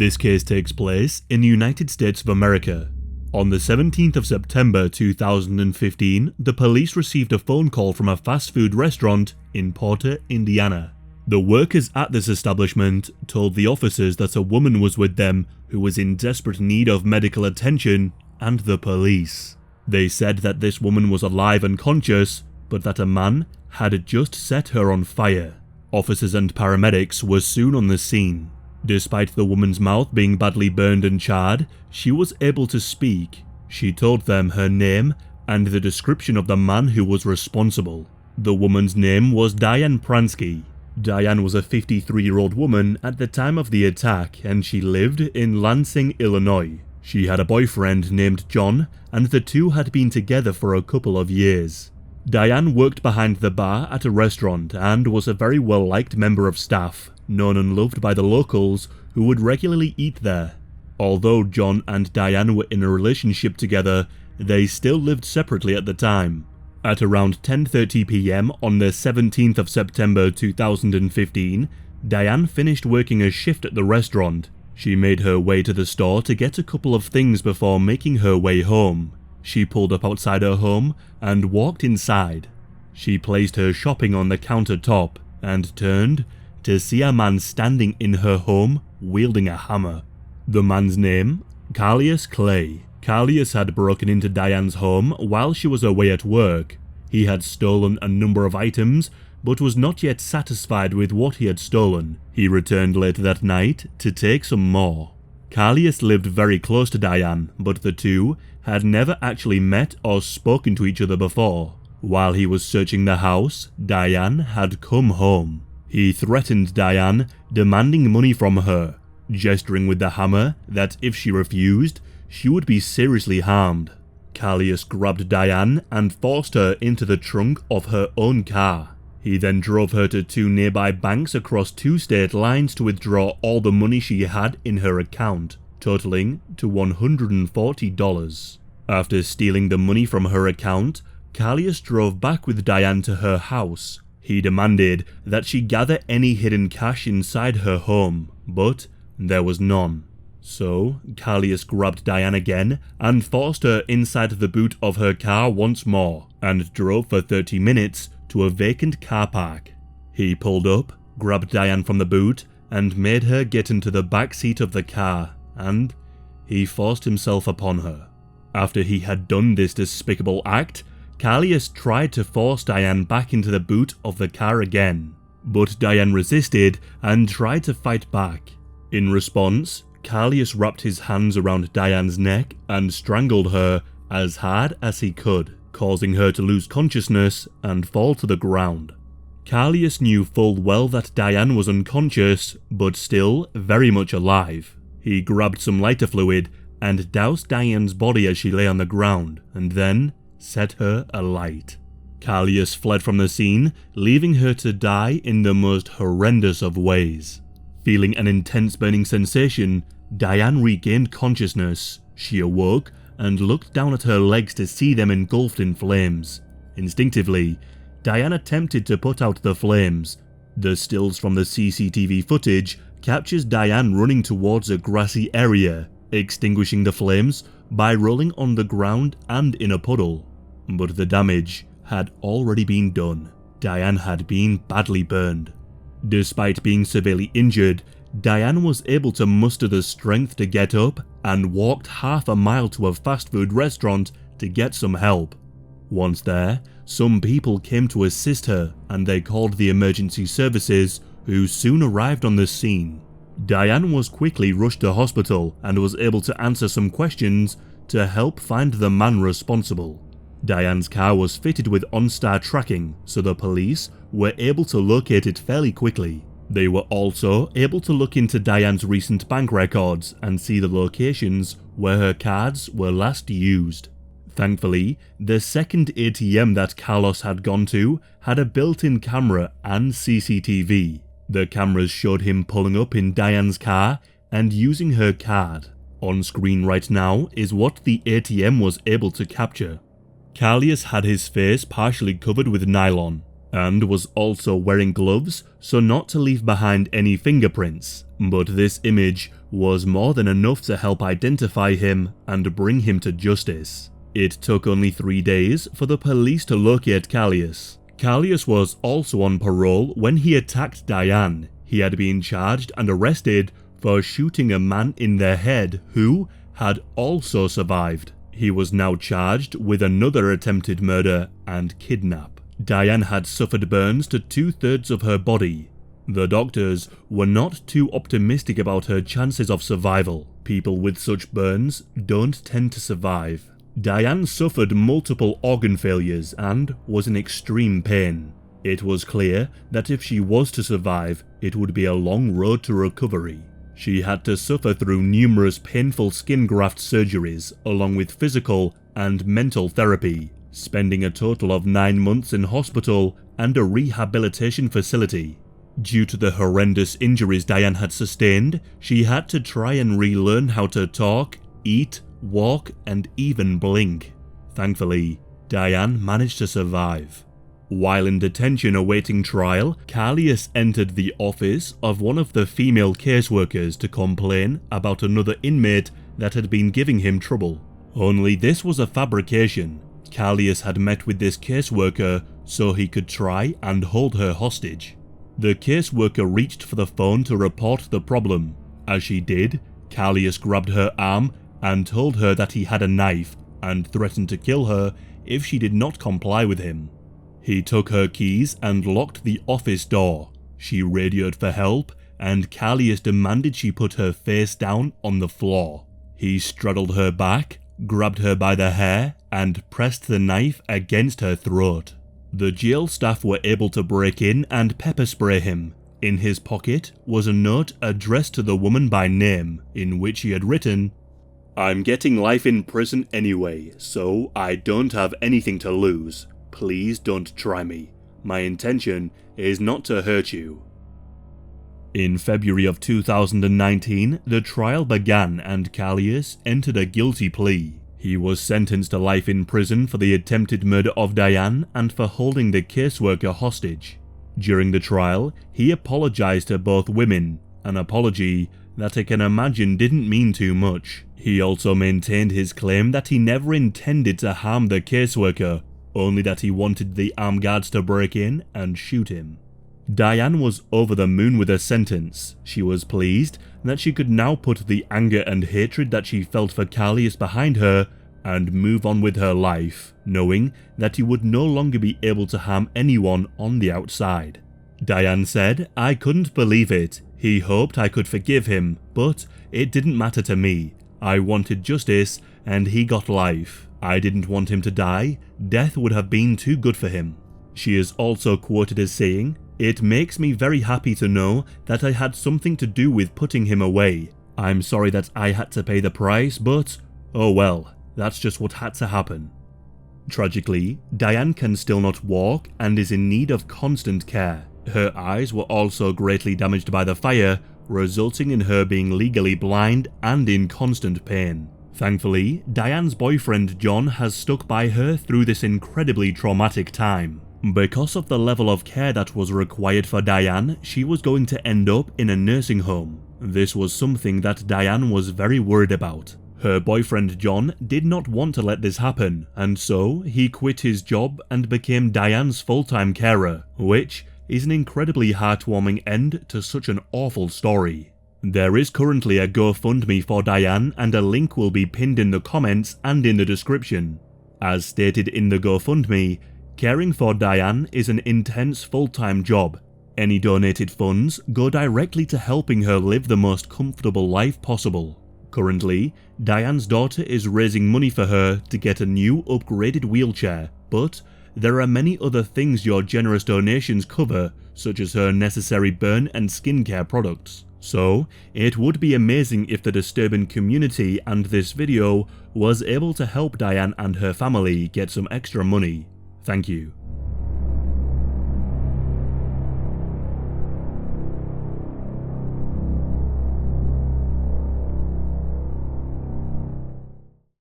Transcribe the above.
This case takes place in the United States of America. On the 17th of September 2015, the police received a phone call from a fast food restaurant in Porter, Indiana. The workers at this establishment told the officers that a woman was with them who was in desperate need of medical attention and the police. They said that this woman was alive and conscious, but that a man had just set her on fire. Officers and paramedics were soon on the scene. Despite the woman's mouth being badly burned and charred, she was able to speak. She told them her name and the description of the man who was responsible. The woman's name was Diane Pranske. Diane was a 53-year-old woman at the time of the attack, and she lived in Lansing, Illinois. She had a boyfriend named John, and the two had been together for a couple of years. Diane worked behind the bar at a restaurant and was a very well-liked member of staff, known and loved by the locals who would regularly eat there. Although John and Diane were in a relationship together, they still lived separately at the time. At around 10:30 p.m. on the 17th of September 2015, Diane finished working a shift at the restaurant. She made her way to the store to get a couple of things before making her way home. She pulled up outside her home and walked inside. She placed her shopping on the countertop and turned to see a man standing in her home wielding a hammer. The man's name? Carlius Clay. Carlius had broken into Diane's home while she was away at work. He had stolen a number of items, but was not yet satisfied with what he had stolen. He returned later that night to take some more. Carlius lived very close to Diane, but the two had never actually met or spoken to each other before. While he was searching the house, Diane had come home. He threatened Diane, demanding money from her, gesturing with the hammer that if she refused, she would be seriously harmed. Carlius grabbed Diane and forced her into the trunk of her own car. He then drove her to two nearby banks across two state lines to withdraw all the money she had in her account, totaling to $140. After stealing the money from her account, Carlius drove back with Diane to her house. He demanded that she gather any hidden cash inside her home, but there was none. So, Carlius grabbed Diane again and forced her inside the boot of her car once more, and drove for 30 minutes to a vacant car park. He pulled up, grabbed Diane from the boot, and made her get into the back seat of the car, and he forced himself upon her. After he had done this despicable act, Carlius tried to force Diane back into the boot of the car again, but Diane resisted and tried to fight back. In response, Carlius wrapped his hands around Diane's neck and strangled her as hard as he could, causing her to lose consciousness and fall to the ground. Carlius knew full well that Diane was unconscious, but still very much alive. He grabbed some lighter fluid and doused Diane's body as she lay on the ground, and then set her alight. Carlius fled from the scene, leaving her to die in the most horrendous of ways. Feeling an intense burning sensation, Diane regained consciousness. She awoke and looked down at her legs to see them engulfed in flames. Instinctively, Diane attempted to put out the flames. The stills from the CCTV footage captures Diane running towards a grassy area, extinguishing the flames by rolling on the ground and in a puddle. But the damage had already been done. Diane had been badly burned. Despite being severely injured, Diane was able to muster the strength to get up and walked half a mile to a fast food restaurant to get some help. Once there, some people came to assist her and they called the emergency services, who soon arrived on the scene. Diane was quickly rushed to hospital and was able to answer some questions to help find the man responsible. Diane's car was fitted with OnStar tracking, so the police were able to locate it fairly quickly. They were also able to look into Diane's recent bank records and see the locations where her cards were last used. Thankfully, the second ATM that Carlos had gone to had a built-in camera and CCTV. The cameras showed him pulling up in Diane's car and using her card. On screen right now is what the ATM was able to capture. Carlius had his face partially covered with nylon. and was also wearing gloves so not to leave behind any fingerprints, but this image was more than enough to help identify him and bring him to justice. It took only 3 days for the police to locate Callius. Callius was also on parole when he attacked Diane. He had been charged and arrested for shooting a man in the head who had also survived. He was now charged with another attempted murder and kidnap. Diane had suffered burns to 2/3 of her body. The doctors were not too optimistic about her chances of survival. People with such burns don't tend to survive. Diane suffered multiple organ failures and was in extreme pain. It was clear that if she was to survive, it would be a long road to recovery. She had to suffer through numerous painful skin graft surgeries along with physical and mental therapy, spending a total of 9 months in hospital and a rehabilitation facility. Due to the horrendous injuries Diane had sustained, she had to try and relearn how to talk, eat, walk, and even blink. Thankfully, Diane managed to survive. While in detention awaiting trial, Callius entered the office of one of the female caseworkers to complain about another inmate that had been giving him trouble. Only this was a fabrication. Callius had met with this caseworker so he could try and hold her hostage. The caseworker reached for the phone to report the problem. As she did, Callius grabbed her arm and told her that he had a knife and threatened to kill her if she did not comply with him. He took her keys and locked the office door. She radioed for help and Callius demanded she put her face down on the floor. He straddled her back, grabbed her by the hair, and pressed the knife against her throat. The jail staff were able to break in and pepper spray him. In his pocket was a note addressed to the woman by name, in which he had written, "I'm getting life in prison anyway, so I don't have anything to lose. Please don't try me. My intention is not to hurt you." In February of 2019, the trial began and Callius entered a guilty plea. He was sentenced to life in prison for the attempted murder of Diane and for holding the caseworker hostage. During the trial, he apologized to both women, an apology that I can imagine didn't mean too much. He also maintained his claim that he never intended to harm the caseworker, only that he wanted the armed guards to break in and shoot him. Diane was over the moon with her sentence. She was pleased that she could now put the anger and hatred that she felt for Callius behind her and move on with her life, knowing that he would no longer be able to harm anyone on the outside. Diane said, "I couldn't believe it. He hoped I could forgive him, but it didn't matter to me. I wanted justice and he got life. I didn't want him to die. Death would have been too good for him." She is also quoted as saying, "It makes me very happy to know that I had something to do with putting him away. I'm sorry that I had to pay the price, but oh well, that's just what had to happen." Tragically, Diane can still not walk and is in need of constant care. Her eyes were also greatly damaged by the fire, resulting in her being legally blind and in constant pain. Thankfully, Diane's boyfriend John has stuck by her through this incredibly traumatic time. Because of the level of care that was required for Diane, she was going to end up in a nursing home. This was something that Diane was very worried about. Her boyfriend John did not want to let this happen, and so he quit his job and became Diane's full-time carer, which is an incredibly heartwarming end to such an awful story. There is currently a GoFundMe for Diane and a link will be pinned in the comments and in the description. As stated in the GoFundMe, caring for Diane is an intense full-time job. Any donated funds go directly to helping her live the most comfortable life possible. Currently, Diane's daughter is raising money for her to get a new upgraded wheelchair, but there are many other things your generous donations cover, such as her necessary burn and skincare products. So, it would be amazing if the Disturbing community and this video was able to help Diane and her family get some extra money. Thank you.